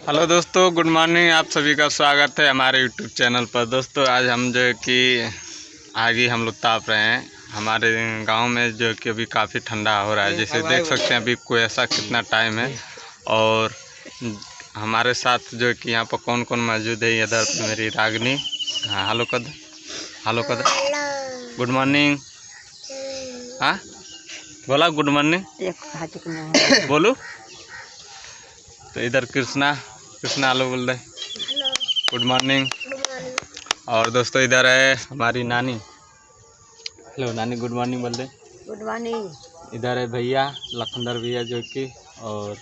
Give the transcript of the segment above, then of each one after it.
Hello दोस्तों, good morning. आप सभी का स्वागत है हमारे यूट्यूब चैनल पर। दोस्तों आज हम जो है कि आगे हम लोग ताप रहे हैं। हमारे गांव में जो है कि अभी काफ़ी ठंडा हो रहा है, जैसे देख सकते हैं अभी कोई ऐसा कितना टाइम है। और हमारे साथ जो है कि यहाँ पर कौन कौन मौजूद है। इधर मेरी रागनी। हाँ, हेलो कद, हेलो कद, गुड मॉर्निंग। हाँ बोला, गुड मॉर्निंग बोलू। तो इधर कृष्णा, कृष्णा हेलो बोल रहे, गुड मॉर्निंग। और दोस्तों इधर है हमारी नानी। हेलो नानी, गुड मॉर्निंग बोल रहे, गुड मॉर्निंग। इधर है भैया लखनदर भैया जो कि। और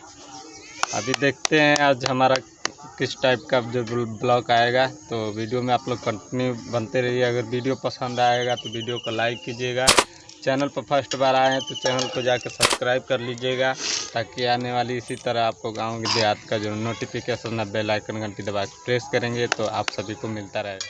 अभी देखते हैं आज हमारा किस टाइप का जो ब्लॉग आएगा। तो वीडियो में आप लोग कंटिन्यू बनते रहिए। अगर वीडियो पसंद आएगा तो वीडियो को लाइक कीजिएगा। चैनल पर फर्स्ट बार आए हैं तो चैनल को जाकर सब्सक्राइब कर लीजिएगा, ताकि आने वाली इसी तरह आपको गांव के देहात का जो नोटिफिकेशन है बेल आइकन घंटी दबा के प्रेस करेंगे तो आप सभी को मिलता रहेगा।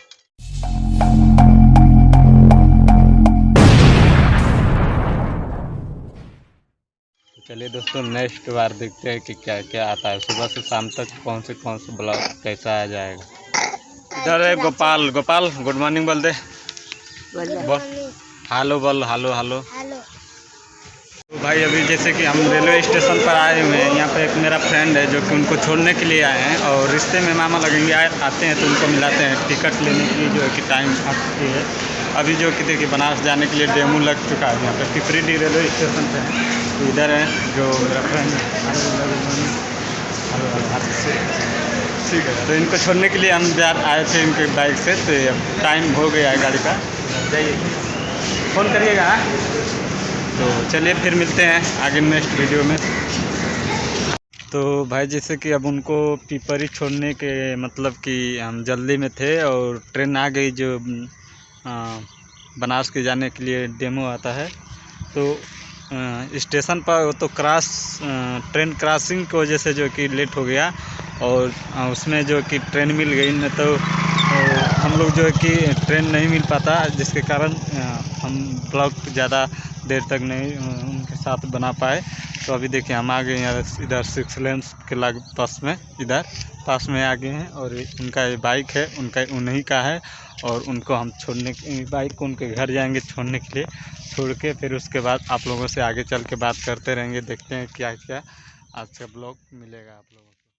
चलिए दोस्तों, नेक्स्ट बार देखते हैं कि क्या क्या आता है। सुबह से शाम तक कौन से ब्लॉग कैसा आ जाएगा। इधर है गोपाल। गोपाल गुड मॉर्निंग बोल दे, बोल हेलो, बोल हेलो हेलो। तो भाई अभी जैसे कि हम रेलवे स्टेशन पर आए हुए हैं। यहाँ पर एक मेरा फ्रेंड है जो कि उनको छोड़ने के लिए आए हैं। और रिश्ते में मामा लगेंगे आते हैं तो उनको मिलाते हैं। टिकट लेने के लिए जो है कि टाइम आ चुकी है। अभी जो कि देखिए बनारस जाने के लिए डेमो लग चुका है। यहाँ पर पिपरीडी रेलवे स्टेशन पर है। तो इधर है जो मेरा फ्रेंड ठीक है। तो इनको छोड़ने के लिए हम आए थे इनके बाइक से। तो अब टाइम हो गया है गाड़ी का, जाइए फ़ोन करिएगा। तो चलिए फिर मिलते हैं आगे नेक्स्ट वीडियो में। तो भाई जैसे कि अब उनको पिपरी छोड़ने के मतलब कि हम जल्दी में थे और ट्रेन आ गई जो बनारस के जाने के लिए डेमो आता है। तो स्टेशन पर तो ट्रेन क्रॉसिंग की वजह से जो कि लेट हो गया। और उसमें जो कि ट्रेन मिल गई न तो हम लोग जो है कि ट्रेन नहीं मिल पाता, जिसके कारण हम ब्लॉग ज़्यादा देर तक नहीं उनके साथ बना पाए। तो अभी देखिए हम आ गए हैं इधर 6 लेन के पास में, इधर पास में आ गए हैं। और उनका ये बाइक है, उनका उन्हीं का है। और उनको हम छोड़ने बाइक को उनके घर जाएंगे छोड़ने के लिए। छोड़ के फिर उसके बाद आप लोगों से आगे चल के बात करते रहेंगे। देखते हैं क्या क्या आज का ब्लॉग मिलेगा आप लोगों को।